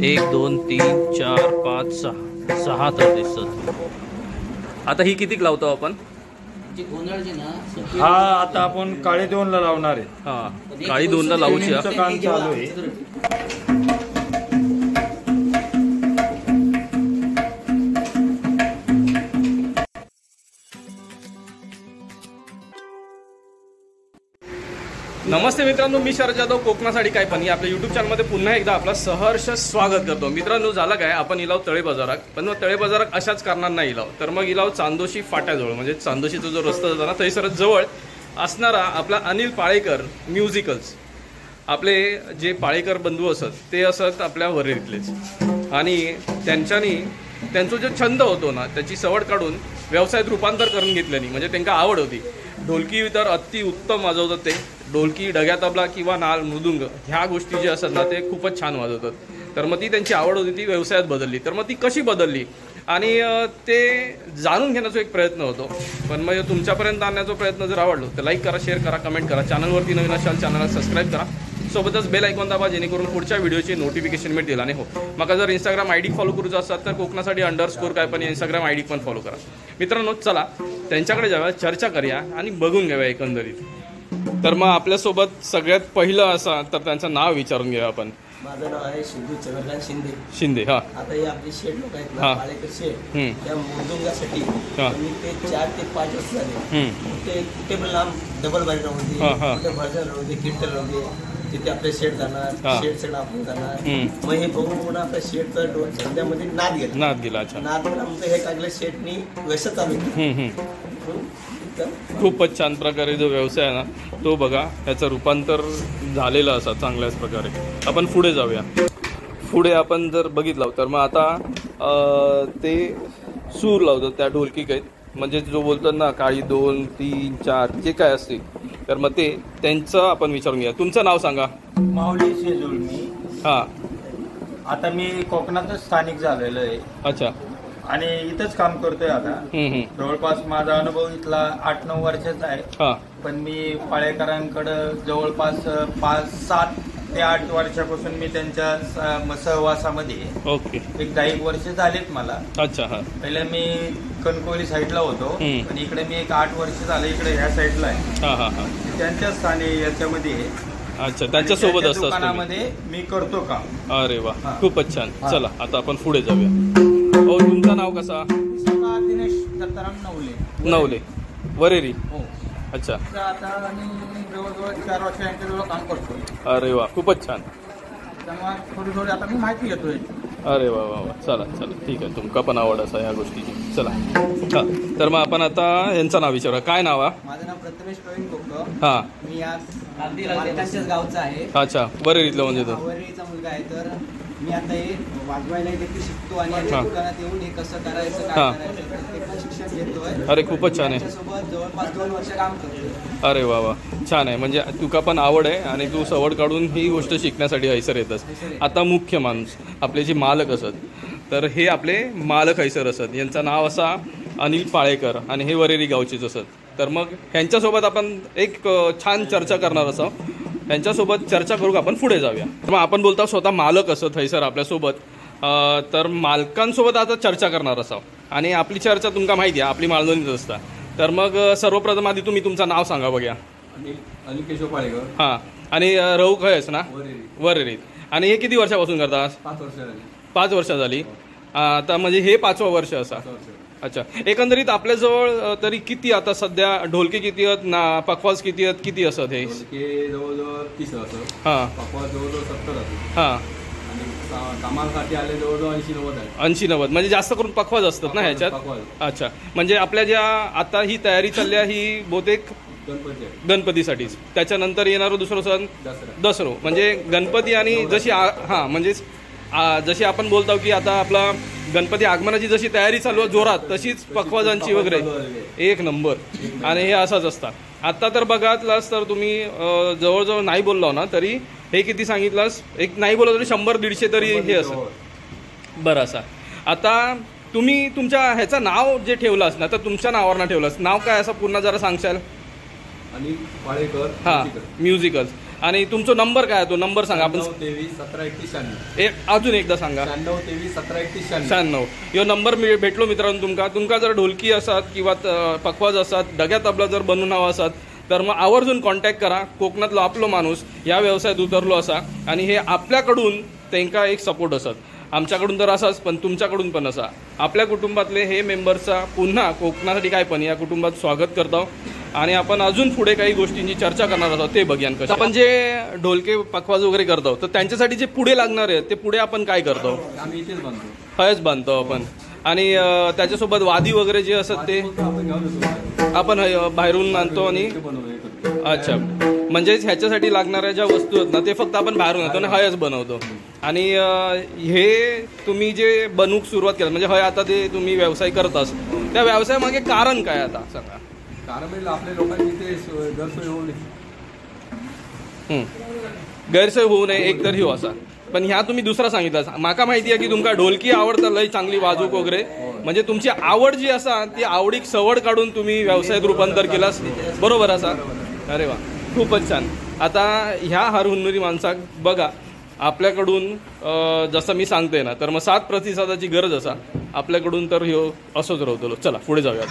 1 2 3 4 5 6 6 तर दिसतात। आता ही कितीक लावतो आपण? हा आता आपण काळे 2 ला लावणार आहे। हा काळी 2 ला लावूची काम चालू आहे। नमस्ते मित्रांनो, मी शरद जाधव, कोकणा साडी काय पण आपल्या यूट्यूब चॅनलमध्ये पुन्हा एकदा आपला सहर्ष स्वागत करतो। मित्रांनो, झालं काय, आपण इलाव तळे बाजारात, पण मग तळे बाजारात अशाच कारणार नाही इलाव, तर मग इलाव चांदोशी फाट्याजवळ, म्हणजे चांदोशीचा जो रस्ता जातो ना थैसरच जवळ असणारा आपला अनिल पाळेकर म्युझिकल्स। आपले जे पाळेकर बंधू असत ते असत आपल्या वरेरीतलेच, आणि त्यांचा जो छंद होतो ना त्याची सवड काढून व्यवसायात रूपांतर करून घेतल्यानी, म्हणजे त्यांना आवड होती। ढोलकी तर अति उत्तम वाजवतात ते, ढोलकी, डग्या तबला किंवा नाल, मृदुंग ह्या गोष्टी जे असतात ना ते खूपच छान वाजवतात। तर मग ती त्यांची आवड होती, ती व्यवसायात बदलली। तर मग ती कशी बदलली आणि ते जाणून घेण्याचा एक प्रयत्न होतो। पण मग तुमच्यापर्यंत आणण्याचा प्रयत्न जर आवडलो तर लाईक करा, शेअर करा, कमेंट करा, चॅनलवरती नवीन असाल चॅनलला सबस्क्राईब करा, सोबतच बेल आयकॉन दाबा जेणेकरून पुढच्या व्हिडिओचे नोटिफिकेशन मिळतील। आणि हो, मग जर इंस्टाग्राम आयडी फॉलो करूचा असतात तर कोकणासाठी _ काय पण इंस्टाग्राम आयडी पण फॉलो करा। मित्रांनो, चला त्यांच्याकडे जाऊया, चर्चा करूया आणि बघून घेऊया एकंदरीत। तर मग आपल्यासोबत सगळ्यात पहिलं असं तर त्यांचं नाव विचारून घेऊया आपण। माझं नाव आहे शिंदू चंद्रकांत शिंदे। हा, आता हे आपले शेठ लोक आहेत ना, पाळेकर शेठ, त्या मृदुंगासाठी मी ते 4 ते 5 वर्ष झाले कुठे पण लांब डबल बारीक राहून दे, कुठे भजन राहून दे, कीर्तन राहून दे, तिथे आपले शेठ जाणार, शेठ सगळं आपण जाणार। मग हे बघून आपल्या शेठ संध्यामध्ये नाद गेला। नाद गेला म्हणजे हे काढलं शेठनी व्यस्त चालू। खूपच छान प्रकारे जो व्यवसाय आहे ना तो बघा, त्याचं रूपांतर झालेलं असा चांगल्याच प्रकारे। आपण पुढे जाऊया। पुढे आपण जर बघितलं तर मग आता ते सूर लावतात त्या ढोलकी काही, म्हणजे जो बोलतात ना काळी 2 3 4 जे काय असते, तर मग ते त्यांचं आपण विचारून घ्या। तुमचं नाव सांगा? माऊली शेजूळ मी। हा, आता मी कोकणातच स्थानिक झालेलो आहे। अच्छा, आणि इथंच काम करतोय आता। जवळपास माझा अनुभव इथला 8-9 वर्षाचा आहे। पण मी पाळेकरांकडं जवळपास 7 ते 8 वर्षापासून मी त्यांच्या सहवासामध्ये। ओके, एक 10 वर्ष झालेत मला। अच्छा, हा, पहिले मी कणकोली साईडला होतो, पण इकडे मी एक 8 वर्ष झाले इकडे ह्या साईडला आहे। त्यांच्या स्थानी याच्यामध्ये। अच्छा, त्यांच्यासोबत असतं दुकानामध्ये मी करतो काम। अरे वा, खूपच छान। चला आता आपण पुढे जाऊया। हो, तुमचं नाव कसा? दिनेश दत्ताराम नवले, वरेरी। अच्छा, आता आम्ही जवळजवळ 4 वर्ष यांच्याजवळ काम करतो। अरे वा, खूपच छान। त्यामुळे थोडी आता मी माहिती घेतोय। अरे वा वा वा, चला चला, ठीक आहे, तुमका पण आवड असा या गोष्टीची। चला, हा, तर मग आपण आता यांचं नाव विचारूया। काय नाव आहे? माझं नाव प्रथमेश प्रवीण कोकण। हा, मी या त्यांच्याच गावचा आहे। अच्छा, वरेरीतलं म्हणजे तो वरेरीचा मुलगा आहे। तर मी आता हे वाजवायला देखील शिकतो आणि या दुकानात येऊन हे कसं करायचं, काय करायचं ते पण शिक्षण घेतोय। अरे खूपच छान आहे। त्याच्यासोबत जवळपास 2 वर्ष काम करतोय। अरे वा वा, छान आहे। म्हणजे तुका पण आवड आहे आणि तू सवड काढून ही गोष्ट शिकण्यासाठी हैसर येतस। आता मुख्य माणूस आपले जे मालक असत, तर हे आपले मालक हैसर असत, यांचं नाव असा अनिल पाळेकर आणि हे वरेरी गावचेच असत। तर मग ह्यांच्यासोबत आपण एक छान चर्चा करणार असो, त्यांच्यासोबत चर्चा करू, आपण पुढे जाऊया। मग आपण बोलता स्वतः मालक असत हैसर आपल्यासोबत, तर मालकांसोबत आता चर्चा करणार असावं, आणि आपली चर्चा तुमका माहिती आहे आपली मालवणीत असता। तर मग सर्वप्रथम आधी तुम्ही तुमचं नाव सांगा बघा। अनिल केशव पाळेकर। हां, आणि राहू खयच ना? वरेरीत। आणि हे किती वर्षापासून करता? 5 वर्ष झाली। 5 वर्ष झाली। आता म्हणजे हे 5वं वर्ष असा। अच्छा, एकंदरीत आपल्याजवळ तरी किती आता सध्या ढोलकी किती आहेत ना, पखवाज किती आहेत, किती असत हे? जवळजवळ 30 असत। हां, पखवाज जवळजवळ 70 असत। हां, आणि कामासाठी आले जवळजवळ 80-90 आहे। 80-90 म्हणजे जास्त करून पखवाज असतात ना ह्याच्यात? अच्छा, म्हणजे आपल्या ज्या आता ही तयारी चालली आहे ही बहुतेक गणपतीसाठीच, त्याच्यानंतर येणारं दुसरं सण दसरो, म्हणजे गणपती आणि जशी हां म्हणजे जशी आपण बोलतो की आता आपला गणपती आगमनाची जशी तयारी चालू आहे जोरात, तशीच पखवाजांची वगैरे एक नंबर, आणि हे असंच असतात। आता तर बघातलास तर तुम्ही जवळजवळ नाही बोललो ना तरी हे किती सांगितलंस, एक नाही बोललो तरी 100-150 तरी हे असं बरं असा। आता तुम्ही तुमच्या ह्याचं नाव जे ठेवलास ना, तर तुमच्या नावावर ना ठेवलास, नाव काय असं पूर्ण जरा सांगशाल? अनिल पाळेकर। हां, म्युझिकल्स। आणि तुमचा नंबर काय आहे तो नंबर सांगा आपण 93 17 31 अजून एकदा सांगा 93 17 31 96 ह्यो नंबर मी भेटलो मित्रांनो तुमका जर ढोलकी असतात किंवा पखवाज असतात डग्या तबला जर बनवून हवा असतात तर मग आवर्जून कॉन्टॅक्ट करा. कोकणातलो आपलो माणूस या व्यवसायात उतरलो असा आणि हे आपल्याकडून त्यांना एक सपोर्ट असत. आमच्याकडून तर असाच पण तुमच्याकडून पण असा. आपल्या कुटुंबातले हे मेंबरचा पुन्हा कोकणासाठी काय पण या कुटुंबात स्वागत करतो आणि आपण अजून पुढे काही गोष्टींची चर्चा करणार आहोत ते बघूया. कसं आपण जे ढोलके पखवाज वगैरे करतो तर त्यांच्यासाठी जे पुढे लागणार आहे ते पुढे आपण काय करतो? आम्ही इथेच बांधतो. हयच बांधतो आपण आणि त्याच्यासोबत वादी वगैरे जे असतात ते आपण बाहेरून आणतो आणि अच्छा म्हणजेच ह्याच्यासाठी लागणाऱ्या ज्या वस्तू आहेत ना ते फक्त आपण बाहेरून आणतो आणि हयच बनवतो. आणि हे तुम्ही जे बनवूक सुरुवात केलं म्हणजे हय आता ते तुम्ही व्यवसाय करतास त्या व्यवसायामागे कारण काय आता सांगा? कारण आपल्या लोकांनी इथे गैरसोय होऊ नये. गैरसोय होऊ नये एक तर ह्यो असा. पण ह्या तुम्ही दुसरा सांगितला. माका माहिती आहे की तुमका ढोलकी आवडता लय चांगली वाजूक वगैरे म्हणजे तुमची आवड जी असा ती आवडीक सवड काढून तुम्ही व्यवसायात रूपांतर केलास बरोबर असा. अरे वा खूपच छान. आता ह्या हरहुन्नरी माणसाक बघा आपल्याकडून जसं मी सांगते ना तर मग 7 प्रतिसादाची गरज असा आपल्याकडून तर ह्यो असंच राहतो. चला पुढे जाऊया.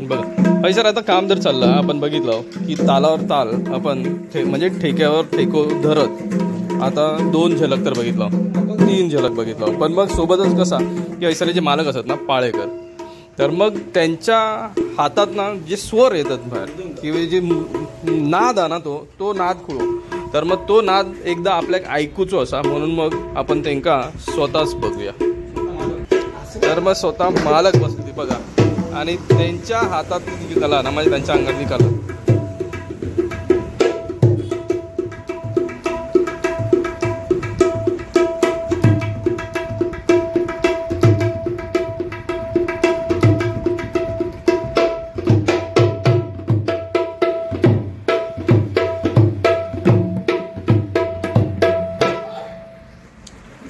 बघा सर आता काम जर चाललं आपण बघितलं की तालावर ताल आपण म्हणजे ठेक्यावर ठेको धरत आता 2 झलक तर बघितलं 3 झलक बघितलं. पण मग सोबतच कसा की ऐसले जे मालक असतात ना पाळेकर तर मग त्यांच्या हातात ना जे स्वर येतात बाहेर किंवा जे नाद आहे ना तो नाद खुळो तर मग तो नाद एकदा आपल्याक ऐकूचो असा म्हणून मग आपण त्यांना स्वतःच बघूया. तर मग स्वतः मालक बसली बघा आणि त्यांच्या हातातली कला ना म्हणजे त्यांच्या अंगातली कला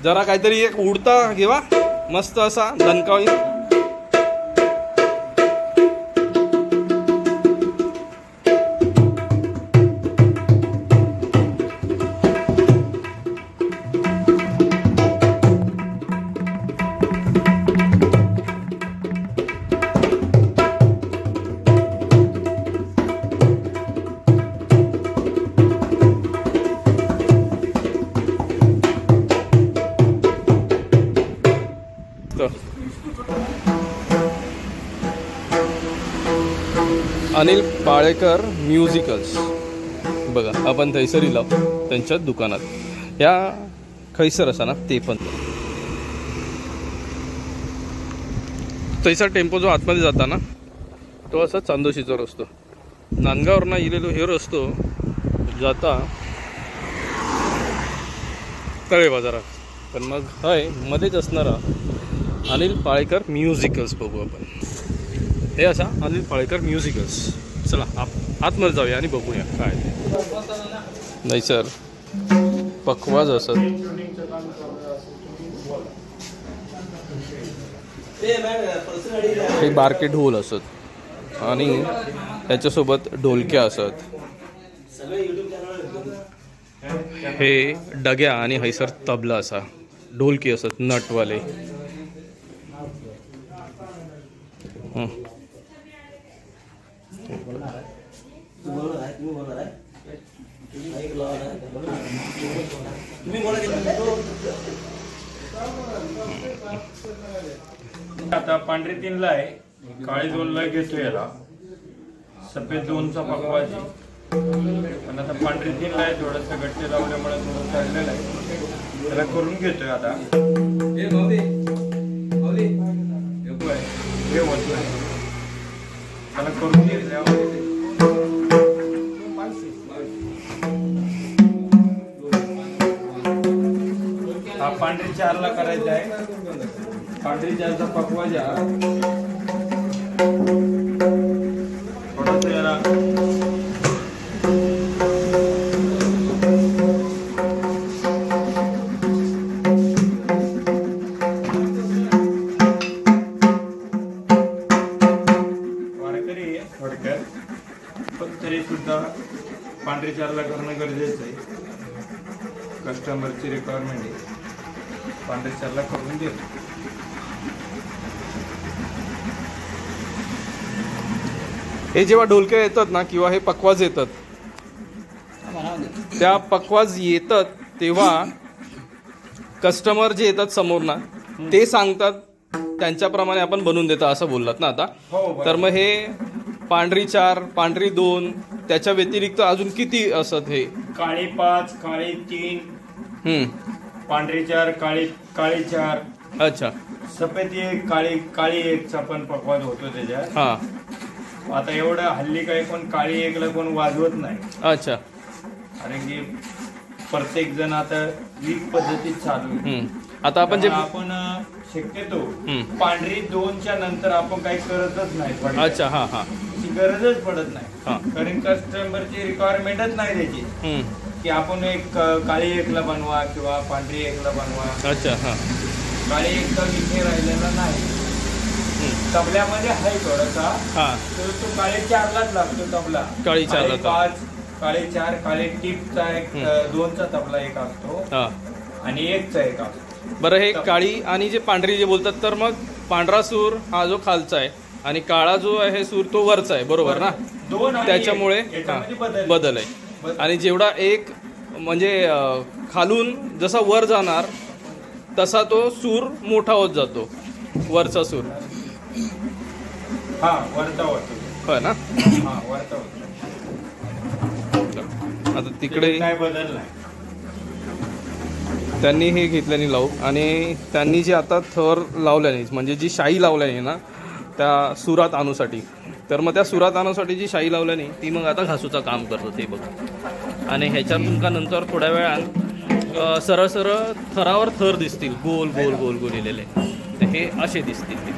जरा काहीतरी एक उडता घेवा मस्त असा दणकावी. अनिल पाळेकर म्युझिकल्स बघा आपण थैसर इलाव त्यांच्या दुकानात ह्या खैसर असा ना ते पण थैसर टेम्पो जो आतमध्ये जाता ना तो असा चांदोशीचा रस्तो नांदगावरनं इलेलो हे रस्तो जाता तळे बाजारात. पण मग हय मध्येच असणारा अनिल पाळेकर म्युझिकल्स बघू आपण. हे असा अनिल पाळेकर म्युझिकल्स. चला आतमध्ये जाऊया आणि बघूया काय नाही सर पखवाज असत हे बारके ढोल असत आणि त्याच्यासोबत ढोलक्या असत. हे डग्या आणि हैसर तबला असा ढोलकी असत नटवाले. आता पांढरी 3ला आहे काळी 2ला घेतो याला सफेद 2चा पखवाजी पण आता पांढरी तीनला आहे, थोडंसं गट्टे लावल्यामुळे थोडं चाललेलं आहे. त्याला करून घेतोय आता. हे होत नाही, त्याला करून घेतल्यावर हा पांढरी चारला करायचा आहे. पांढरी चारचा पकवा ज्या थोडस याला वारकरी थोडक्यात, पण तरी सुद्धा पांढरी चारला करणं गरजेचं आहे. कस्टमरची रिक्वायरमेंट आहे, पांढरी चारला करून देतो. हे जेव्हा ढोलके येतात ना किंवा हे पकवाज येतात, त्या पकवाज येतात तेव्हा कस्टमर जे येतात समोर ना ते सांगतात त्यांच्याप्रमाणे आपण बनवून देतो असं बोललात ना आता. हो, बरोबर. तर मग हे पांढरी चार, पांढरी 2 त्याच्या व्यतिरिक्त अजून किती असत? हे काळी 5, काळी 3, पांढरी 4, काळी 4. अच्छा. सफेद 1, काळी 1चा पण पकवाज होतो त्याच्यात. हा. आता एवढं हल्ली काही पण काळी 1ला कोण वाजवत नाही. अच्छा. कारण की प्रत्येक जण आता वीक पद्धतीत चालू आहे. आता आपण जे आपण शक्यतो पांढरी 2च्या नंतर आपण काही करतच नाही. अच्छा. हा हा. ती गरजच पडत हा. नाही, कारण कस्टमरची रिक्वायरमेंटच नाही त्याची की आपण एक काळी 1ला बनवा किंवा पांढरी 1ला बनवा. अच्छा. हा. काळी 1चा विषय राहिलेला नाही. तबल्यामध्ये आहे थोडासा, हा. तर तो काळी 4लाच लागतो तबला. काळी 4ला. 5, काळी 4, काळी टिपचा एक 2चा तबला एक असतो हा. आणि 1चा एक असतो. बरं, हे काळी आणि जे पांढरी जे बोलतात, तर मग पांढरा सूर हा जो खालचा आहे आणि काळा जो आहे सूर तो वरचा आहे, बरोबर ना? 2 आणि त्याच्यामुळे 1 याच्यामध्ये बदल आहे. आणि जेवढा एक म्हणजे खालून जसा वर जाणार तसा तो सूर मोठा होत जातो, वरचा सूर. हा, वरचा होतो. होय ना? हा, वरचा होतो. आता तिकडे काय बदल नाही. त्यांनी हे घेतल्याने लावू, आणि त्यांनी जे आता थर लावल्याने म्हणजे जी शाई लावल्याने ना त्या सुरात आणूसाठी, तर मग त्या सुरात आणूसाठी जी शाई लावल्याने ती मग आता घासूचं काम करतो ते बघ. आणि ह्याच्यातून का नंतर थोड्या वेळात सरळ सरळ थरावर थर दिसतील, गोल गोल गोल गोल लिहिलेले, तर हे असे दिसतील ते.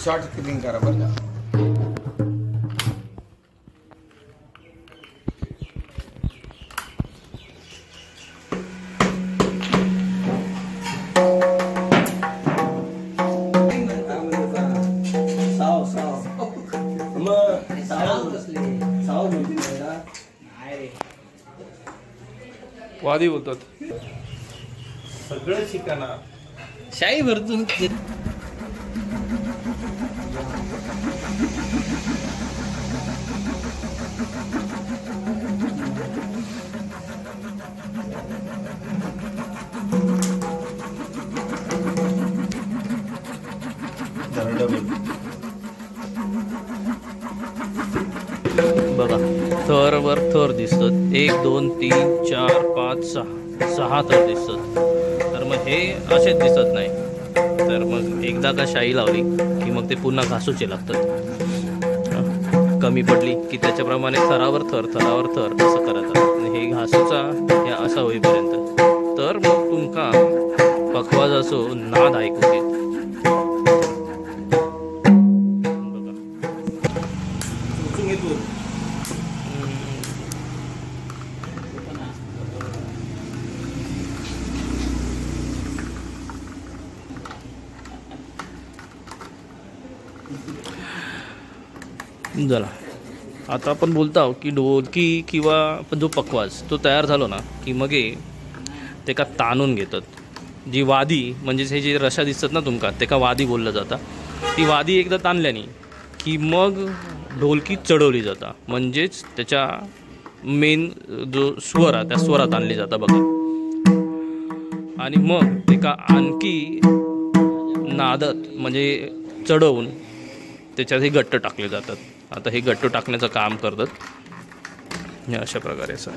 शॉर्ट स्पिनिंग करा बरं का. वादी बोलतात. सगळं शिकाना. शाई भरतून बघा, थरवर थर दिसतात, 1 2 3 4 5 6 थर दिसतात. तर मग हे असेच दिसत नाही, तर मग एकदा का शाई लावली की मग ते पुन्हा घासूचे लागतात. कमी पडली की त्याच्याप्रमाणे थरावर थर असं करत. आणि हे घासूचा या असा होईपर्यंत, तर मग तुमका पकवाज असो नाद ऐकू येत. झाला. आता आपण बोलतो की ढोलकी किंवा पण जो पकवाज तो तयार झालो ना की मग ते का ताणून घेतात. जी वादी म्हणजेच हे जे रशा दिसतात ना तुमका ते का वादी बोललं जातं. ती वादी एकदा ताणल्यानी की मग ढोलकी चढवली जाता म्हणजेच त्याच्या मेन जो स्वर आहे त्या स्वरात आणली जाता बघा. आणि मग ते का आणखी नादत म्हणजे चढवून त्याच्यात हे गट्ट टाकले जातात. आता हे गट्टू टाकण्याचं काम करतात हे अशा प्रकारे सर.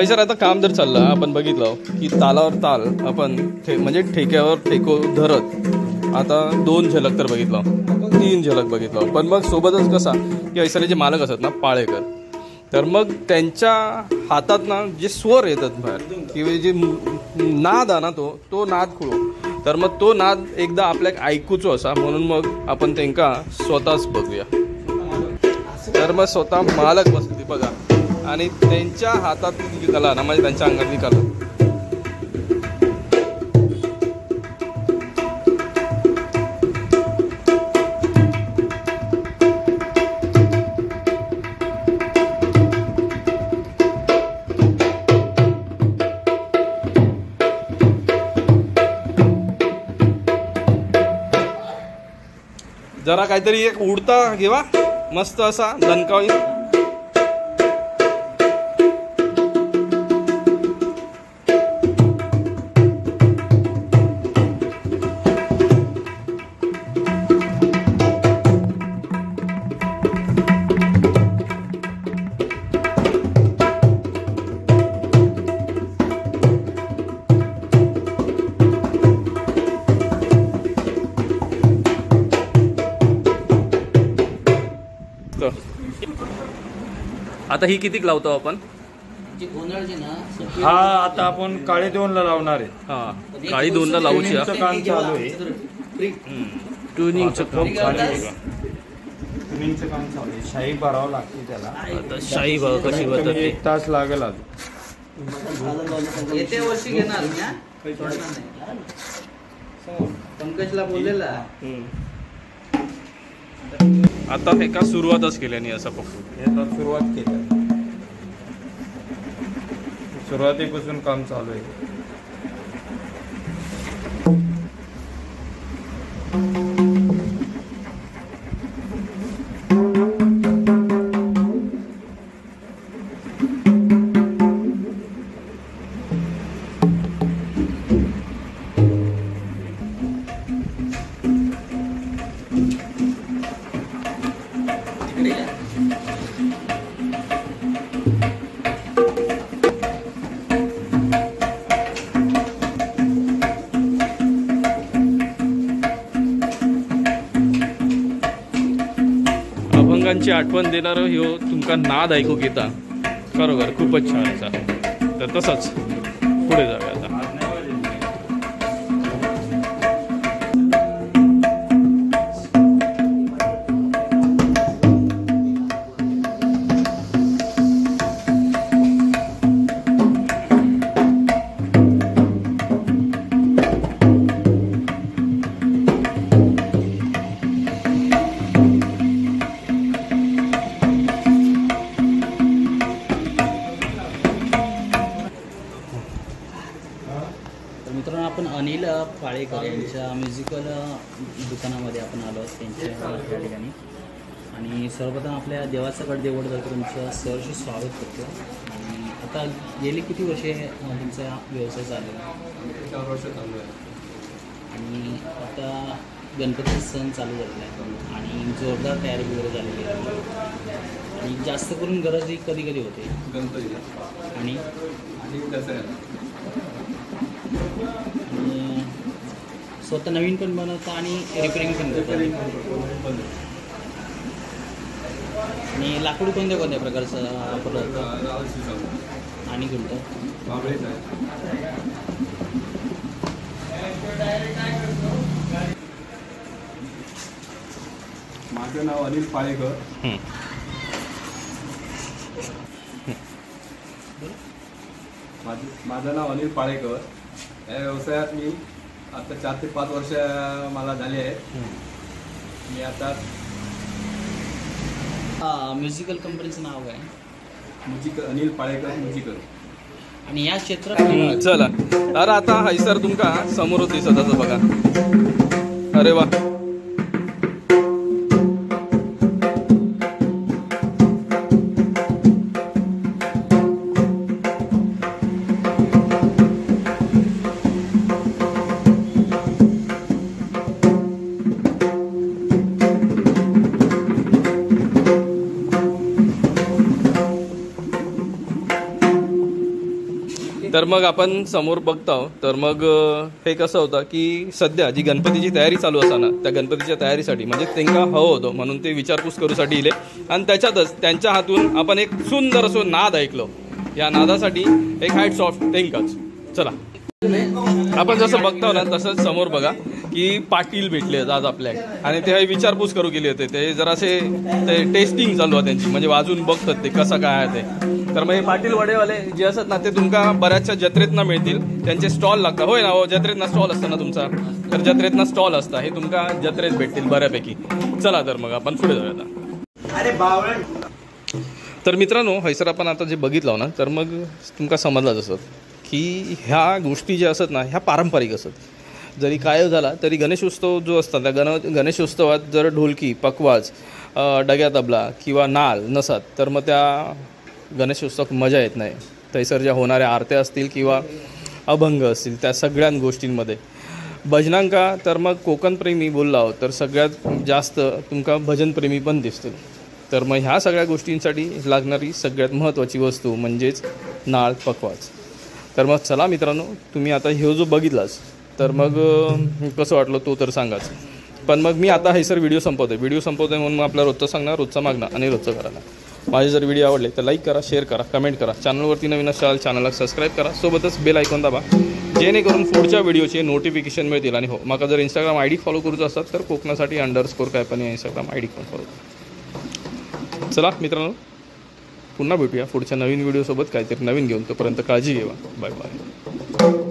सर आता काम जर चाललं आपण बघितलं की तालावर ताल आपण म्हणजे ठेक्यावर ठेको धरत आता 2 झलक तर बघितलं 3 झलक बघितलं. पण मग सोबतच कसा की ऐसरे जे मालक असतात ना पाळेकर तर मग त्यांच्या हातात ना जे स्वर येतात बाहेर किंवा जे नाद आहे ना तो नाद खुळो तर मग तो नाद एकदा आपल्याक ऐकूचो असा म्हणून मग आपण त्यांना स्वतःच बघूया. तर मग स्वतः मालक बसते बघा आणि त्यांच्या हातातली जी कला ना म्हणजे त्यांच्या अंगातली कला जरा काहीतरी एक उडता घेवा मस्त असा दणकावी. आता ही कितीक लावतो आपण. हा आता आपण काळी 2ला लावणार आहे. हा काळी 2ला लावूची काम चालू आहे. ट्युनिंगचं काम चालू आहे. ट्युनिंगचं काम चालू आहे. शाई भरावं लागते त्याला. आता शाई बघ कशी होतात. 1 तास लागेल अजून. येत्या वर्षी घेणार ना पंकजला बोललेला. आता हे का सुरुवातच केल्याने असं पकडून हे तर सुरुवात केली. सुरुवातीपासून काम चालू आहे. अभंगांची आठवण देणारं ह्यो तुमका नाद ऐकूक येता खरोखर खूपच छान असा. तर तसंच पुढे जाऊया आता. पाळेकर यांच्या म्युझिकल दुकानामध्ये आपण आलो आहोत त्यांच्या या ठिकाणी. आणि सर्वप्रथम आपल्या देवाचा गड देवळं तुमचं सहर्ष स्वागत करतो. आणि आता गेली किती वर्षे तुमचा व्यवसाय चालू आहे? 4 वर्ष चालू आहे. आणि आता गणपतीचा सण चालू झालेला आहे आणि जोरदार तयारी वगैरे झालेली आहे. आणि जास्त करून गरज ही कधी कधी होते गणपतीला आणि दसऱ्याला. आणि स्वतः नवीन पण बनवता आणि रिपेअरिंग पण करता. आणि लाकूड कोणत्या कोणत्या प्रकारचं वापरलं जातं आणि कोणतं? बाबळेच आहे. माझं नाव अनिल पाळेकर. माझं नाव अनिल पाळेकर. या व्यवसायात मी आता 4 ते 5 वर्ष मला झाले आहे. मी आता म्युझिकल कंपनीचं नाव आहे म्युझिकल अनिल पाळेकर म्युझिकल. आणि या क्षेत्रात चला अरे आता हैसर तुमका समोरच दिसत असं बघा. अरे वा, तर मग आपण समोर बघतो. तर मग हे कसं होतं की सध्या जी गणपतीची तयारी चालू असताना त्या गणपतीच्या तयारीसाठी म्हणजे त्यांना हवं होतं म्हणून ते विचारपूस करूसाठी इले. आणि त्याच्यातच त्यांच्या हातून आपण एक सुंदर असो नाद ऐकलो. या नादासाठी एक हॅट्स ऑफ त्यांकाच. चला आपण जसं बघतो ना तसंच समोर बघा की पाटील भेटले आज आपल्या आणि ते विचारपूस करू गेले होते. ते जरासे ते टेस्टिंग चालू आहे त्यांची, म्हणजे वाजून बघतात ते कसं काय आहे ते. तर मग हे पाटील वडेवाले जे असतात ना ते तुमका बऱ्याचशा जत्रेतना मिळतील. त्यांचे स्टॉल लागतात. होय ना, हो जत्रेतना स्टॉल असतं ना तुमचा, तर जत्रेतना स्टॉल असतं हे तुमका जत्रेत भेटतील बऱ्यापैकी. चला तर मग आपण पुढे जाऊया. अरे बावळ. तर मित्रांनो हैसर आपण आता जे बघितलं ना तर मग तुमका समजलाच असत की ह्या गोष्टी ज्या असतात ना ह्या पारंपरिक असत. जरी काय झाला तरी गणेशोत्सव जो असतात त्या गणेशोत्सवात जर ढोलकी पकवाज डग्या तबला किंवा नाल नसत तर मग त्या गणेशोत्सवात मजा येत नाही. थैसर ज्या होणाऱ्या आरत्या असतील किंवा अभंग असतील त्या सगळ्या गोष्टींमध्ये भजनांका तर मग कोकणप्रेमी बोलला तर सगळ्यात जास्त तुमका भजनप्रेमी पण दिसतील. तर मग ह्या सगळ्या गोष्टींसाठी लागणारी सगळ्यात महत्त्वाची वस्तू म्हणजेच नाळ पकवाज. तर मग चला मित्रांनो, तुम्ही आता हे जो बघितलास तर मग कसं वाटलं तो तर सांगाच. पण मग मी आता हैसर व्हिडिओ संपवतोय म्हणून आपला रोजचं सांगणार, रोजचं मागणं आणि रोजचं करायला. माझे जर व्हिडिओ आवडले तर लाईक करा, शेअर करा, कमेंट करा. चॅनलवरती नवीन असाल चॅनलला सबस्क्राईब करा, सोबतच बेल आयकॉन दाबा जेणेकरून पुढच्या व्हिडिओचे नोटिफिकेशन मिळतील. आणि हो, माका जर इंस्टाग्राम ID फॉलो करूचं असतात तर कोकणासाठी _ काय पण इंस्टाग्राम ID पण फॉलो करा. चला मित्रांनो, पुन्हा भेटूया पुढच्या नवीन व्हिडिओसोबत काहीतरी नवीन घेऊन. तोपर्यंत काळजी घेवा. Bye bye.